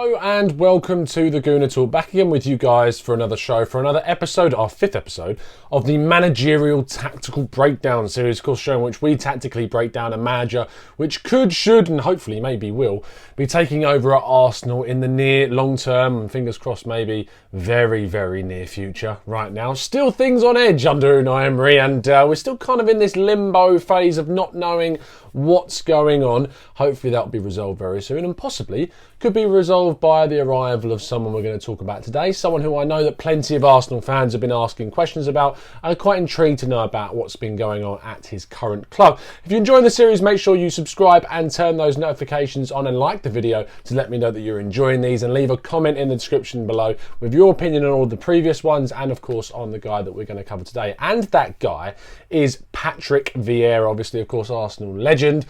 Hello and welcome to the Gooner Talk. Back again with you guys for another show, for another episode, our fifth episode of the Managerial Tactical Breakdown series, of course, show in which we tactically break down a manager which could, should, and hopefully maybe will be taking over at Arsenal in the near, long term, and fingers crossed, maybe very, very near future. Right now, still things on edge under Unai Emery, and we're still kind of in this limbo phase of not knowing what's going on. Hopefully that'll be resolved very soon, and possibly could be resolved by the arrival of someone we're going to talk about today, someone who I know that plenty of Arsenal fans have been asking questions about and are quite intrigued to know about what's been going on at his current club. If you're enjoying the series, make sure you subscribe and turn those notifications on and like the video to let me know that you're enjoying these, and leave a comment in the description below with your opinion on all the previous ones and of course on the guy that we're going to cover today. And that guy is Patrick Vieira, obviously of course Arsenal legend,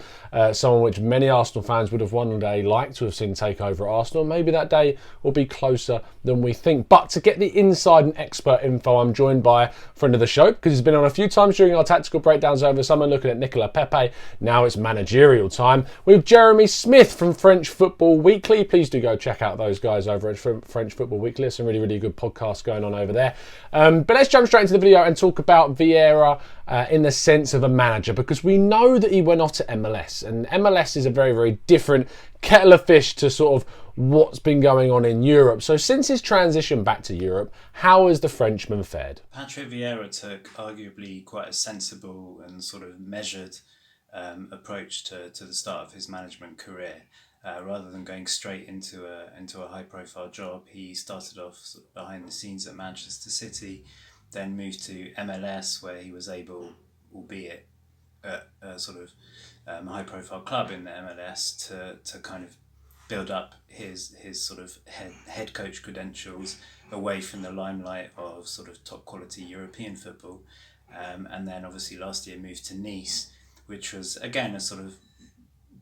someone which many Arsenal fans would have one day liked to have seen take over at Arsenal. Maybe that day will be closer than we think. But to get the inside and expert info, I'm joined by a friend of the show, because he's been on a few times during our tactical breakdowns over summer, looking at Nicola Pepe. Now it's managerial time with Jeremy Smith from French Football Weekly. Please do go check out those guys over at French Football Weekly. There's some really, really good podcasts going on over there. But let's jump straight into the video and talk about Vieira in the sense of a manager, because we know that he went off to MLS, and MLS is a very, very different kettle of fish to sort of what's been going on in Europe. So since his transition back to Europe, how has the Frenchman fared? Patrick Vieira took arguably quite a sensible and sort of measured approach to the start of his management career. Rather than going straight into a high-profile job, he started off sort of behind the scenes at Manchester City, then moved to MLS, where he was able, albeit at a sort of high-profile club in the MLS, to kind of build up his sort of head coach credentials away from the limelight of sort of top quality European football, and then obviously last year moved to Nice, which was again a sort of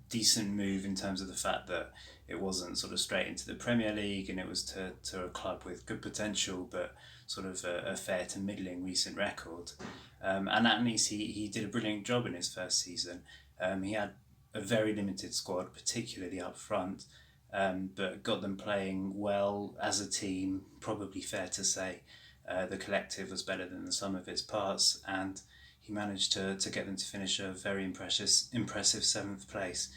decent move in terms of the fact that it wasn't sort of straight into the Premier League, and it was to a club with good potential but sort of a fair to middling recent record. And at Nice he did a brilliant job in his first season. He had a very limited squad, particularly up front, but got them playing well as a team. Probably fair to say the collective was better than the sum of its parts, and he managed to get them to finish a very impressive seventh place,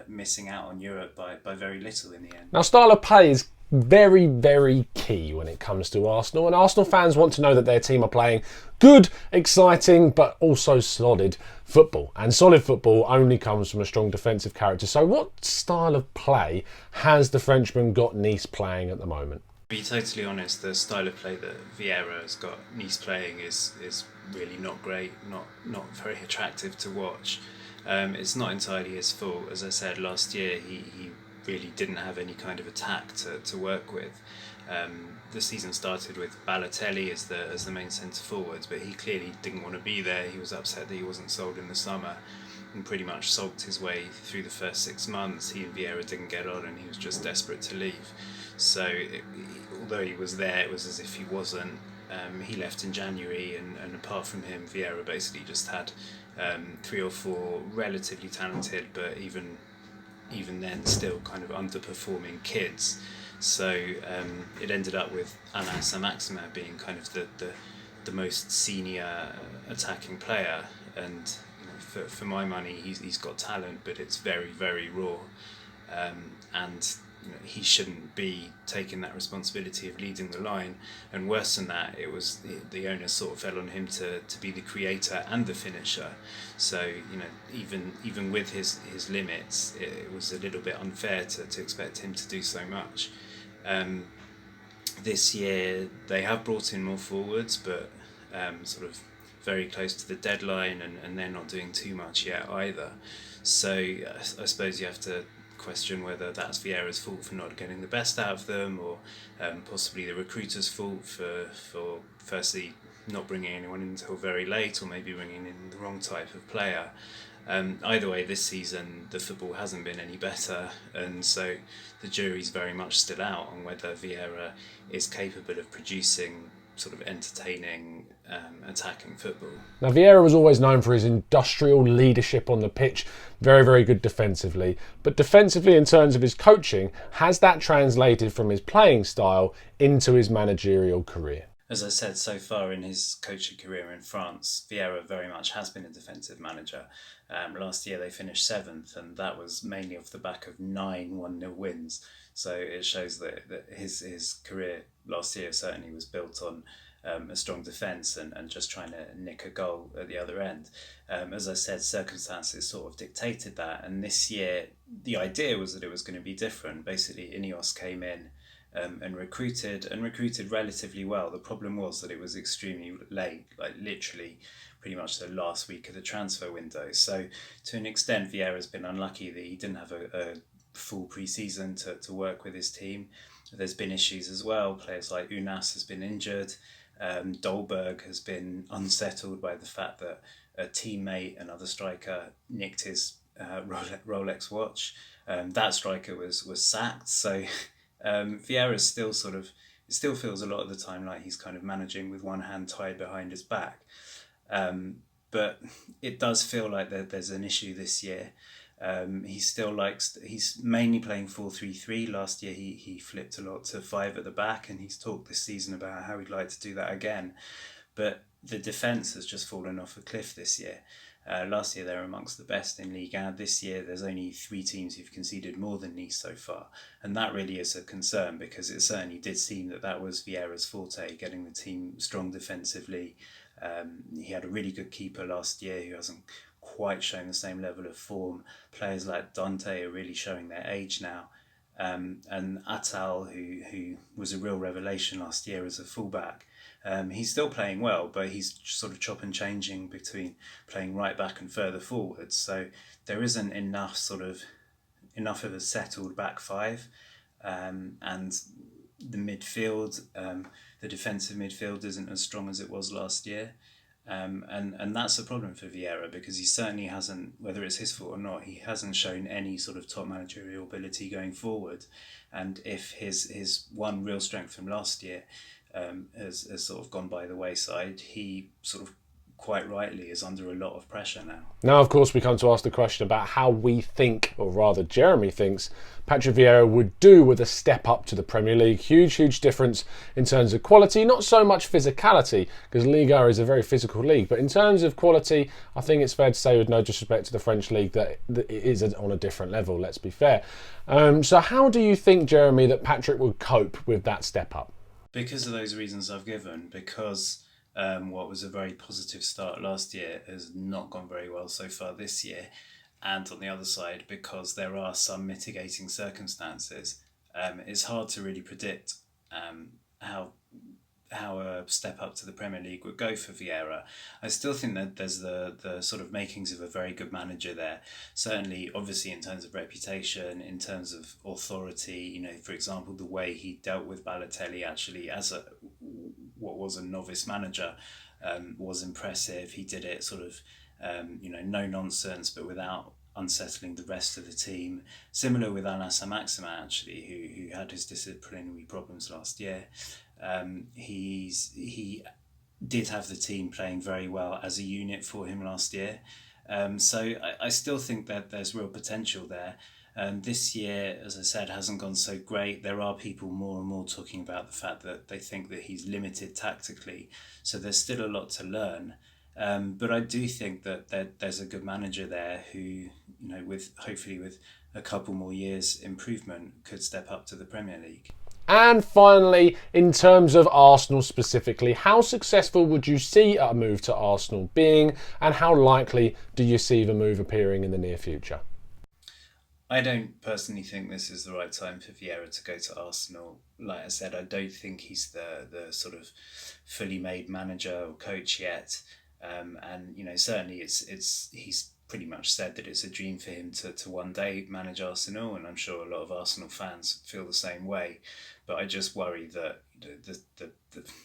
missing out on Europe by very little in the end. Now, style of play is very, very key when it comes to Arsenal, and Arsenal fans want to know that their team are playing good, exciting, but also solid football. And solid football only comes from a strong defensive character. So what style of play has the Frenchman got Nice playing at the moment? To be totally honest, the style of play that Vieira has got Nice playing is really not great, not very attractive to watch. It's not entirely his fault. As I said, last year he really didn't have any kind of attack to work with. The season started with Balotelli as the main centre forwards, but he clearly didn't want to be there. He was upset that he wasn't sold in the summer, and pretty much sulked his way through the first 6 months. He and Vieira didn't get on, and he was just desperate to leave. So although he was there, it was as if he wasn't. He left in January, and apart from him, Vieira basically just had 3 or 4 relatively talented, but even then still kind of underperforming kids. So it ended up with Alain Saint-Maximin being kind of the most senior attacking player, and you know, for my money he's got talent, but it's very, very raw, and you know, he shouldn't be taking that responsibility of leading the line. And worse than that, it was the onus sort of fell on him to be the creator and the finisher. So you know, even with his limits, it was a little bit unfair to expect him to do so much. This year they have brought in more forwards, but sort of very close to the deadline, and they're not doing too much yet either. So I suppose you have to question whether that's Vieira's fault for not getting the best out of them, or possibly the recruiter's fault for firstly not bringing anyone in until very late, or maybe bringing in the wrong type of player. Either way, this season the football hasn't been any better, and so the jury's very much still out on whether Vieira is capable of producing sort of entertaining attacking football. Now, Vieira was always known for his industrial leadership on the pitch, very, very good defensively. But defensively, in terms of his coaching, has that translated from his playing style into his managerial career? As I said, so far in his coaching career in France, Vieira very much has been a defensive manager. Last year they finished 7th, and that was mainly off the back of 9 1-0 wins. So it shows that his career last year certainly was built on a strong defence and just trying to nick a goal at the other end. As I said, circumstances sort of dictated that, and this year the idea was that it was going to be different. Basically, Ineos came in and recruited relatively well. The problem was that it was extremely late, like literally pretty much the last week of the transfer window. So to an extent, Vieira's been unlucky that he didn't have a full pre-season to work with his team. There's been issues as well. Players like Unas has been injured. Dolberg has been unsettled by the fact that a teammate, another striker, nicked his Rolex watch. That striker was sacked. So Vieira still it still feels a lot of the time like he's kind of managing with one hand tied behind his back. But it does feel like there's an issue this year. He's mainly playing 4-3-3. Last year he flipped a lot to 5 at the back, and he's talked this season about how he'd like to do that again. But the defence has just fallen off a cliff this year. Last year they were amongst the best in Ligue 1. This year there's only 3 teams who've conceded more than Nice so far. And that really is a concern, because it certainly did seem that was Vieira's forte, getting the team strong defensively. He had a really good keeper last year who hasn't quite shown the same level of form. Players like Dante are really showing their age now. And Atal, who was a real revelation last year as a fullback, he's still playing well, but he's sort of chop and changing between playing right back and further forwards. So there isn't enough of a settled back five, and the midfield, the defensive midfield isn't as strong as it was last year. And that's a problem for Vieira, because he certainly hasn't, whether it's his fault or not, he hasn't shown any sort of top managerial ability going forward. And if his one real strength from last year has sort of gone by the wayside, he sort of quite rightly is under a lot of pressure now. Now, of course, we come to ask the question about how we think, or rather Jeremy thinks, Patrick Vieira would do with a step up to the Premier League. Huge difference in terms of quality, not so much physicality, because Liga is a very physical league, but in terms of quality, I think it's fair to say, with no disrespect to the French league, that it is on a different level, let's be fair. So how do you think, Jeremy, that Patrick would cope with that step up? Because of those reasons I've given, because what was a very positive start last year has not gone very well so far this year, and on the other side, because there are some mitigating circumstances, it's hard to really predict how a step up to the Premier League would go for Vieira. I still think that there's the sort of makings of a very good manager there. Certainly, obviously, in terms of reputation, in terms of authority, for example, the way he dealt with Balotelli actually as what was a novice manager was impressive. He did it sort of, no nonsense, but without unsettling the rest of the team. Similar with Alain Saint-Maximin, actually, who had his disciplinary problems last year. He did have the team playing very well as a unit for him last year. So I still think that there's real potential there. This year, as I said, hasn't gone so great. There are people more and more talking about the fact that they think that he's limited tactically. So there's still a lot to learn. But I do think that there's a good manager there who, hopefully with a couple more years improvement, could step up to the Premier League. And finally, in terms of Arsenal specifically, how successful would you see a move to Arsenal being, and how likely do you see the move appearing in the near future? I don't personally think this is the right time for Vieira to go to Arsenal. Like I said, I don't think he's the sort of fully made manager or coach yet. And certainly he's pretty much said that it's a dream for him to one day manage Arsenal, and I'm sure a lot of Arsenal fans feel the same way. But I just worry that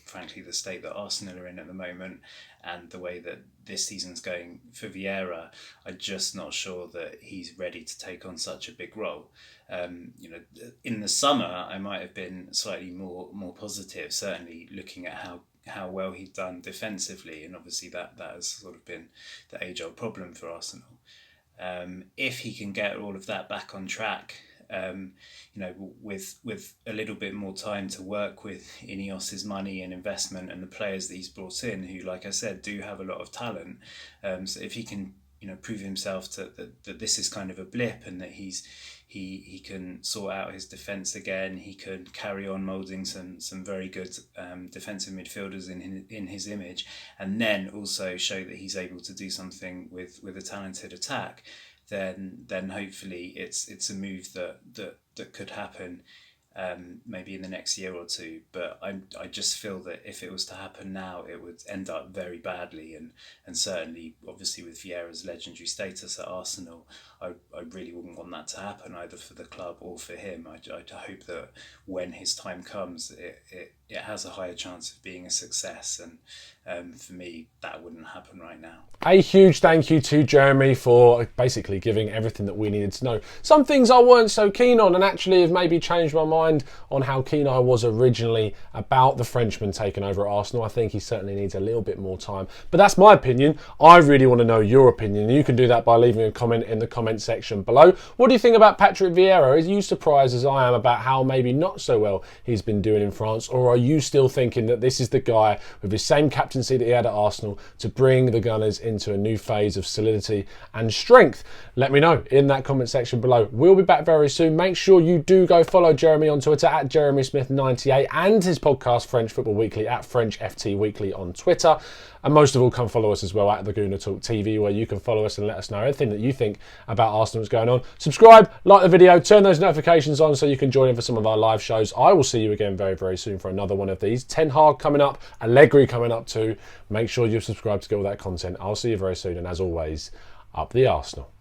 frankly the state that Arsenal are in at the moment, and the way that this season's going for Vieira, I'm just not sure that he's ready to take on such a big role. In the summer, I might have been slightly more positive, certainly looking at how well he'd done defensively, and obviously that has sort of been the age-old problem for Arsenal. If he can get all of that back on track, with a little bit more time to work with Ineos's money and investment and the players that he's brought in, who, like I said, do have a lot of talent. So if he can, prove himself that this is kind of a blip, and that he can sort out his defence again, he could carry on moulding some very good defensive midfielders in his image, and then also show that he's able to do something with a talented attack, then hopefully it's a move that could happen maybe in the next year or two. But I just feel that if it was to happen now, it would end up very badly, and certainly obviously with Vieira's legendary status at Arsenal, I really wouldn't want that to happen either for the club or for him. I hope that when his time comes, it has a higher chance of being a success, and for me that wouldn't happen right now. A huge thank you to Jeremy for basically giving everything that we needed to know. Some things I weren't so keen on, and actually have maybe changed my mind on how keen I was originally about the Frenchman taking over at Arsenal. I think he certainly needs a little bit more time, but that's my opinion. I really want to know your opinion. You can do that by leaving a comment in the comment section below. What do you think about Patrick Vieira? Are you surprised as I am about how maybe not so well he's been doing in France, or are you still thinking that this is the guy with the same captaincy that he had at Arsenal to bring the Gunners into a new phase of solidity and strength? Let me know in that comment section below. We'll be back very soon. Make sure you do go follow Jeremy on Twitter at JeremySmith98, and his podcast French Football Weekly at French FT Weekly on Twitter. And most of all, come follow us as well at the Gooner Talk TV, where you can follow us and let us know everything that you think about Arsenal that's going on. Subscribe, like the video, turn those notifications on so you can join in for some of our live shows. I will see you again very, very soon for another one of these. Ten Hag coming up, Allegri coming up too. Make sure you subscribe to get all that content. I'll see you very soon, and as always, up the Arsenal.